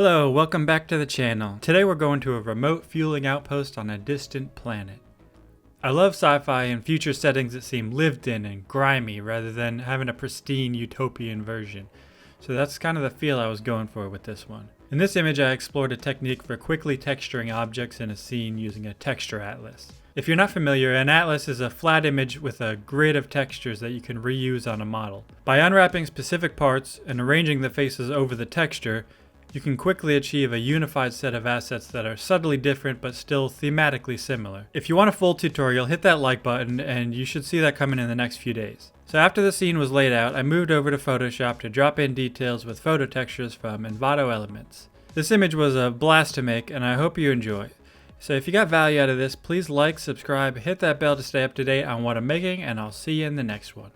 Hello, welcome back to the channel. Today we're going to a remote fueling outpost on a distant planet. I love sci-fi and future settings that seem lived in and grimy rather than having a pristine utopian version. So that's kind of the feel I was going for with this one. In this image I explored a technique for quickly texturing objects in a scene using a texture atlas. If you're not familiar, an atlas is a flat image with a grid of textures that you can reuse on a model. By unwrapping specific parts and arranging the faces over the texture, you can quickly achieve a unified set of assets that are subtly different but still thematically similar. If you want a full tutorial, hit that like button and you should see that coming in the next few days. So after the scene was laid out, I moved over to Photoshop to drop in details with photo textures from Envato Elements. This image was a blast to make and I hope you enjoy. So if you got value out of this, please like, subscribe, hit that bell to stay up to date on what I'm making, and I'll see you in the next one.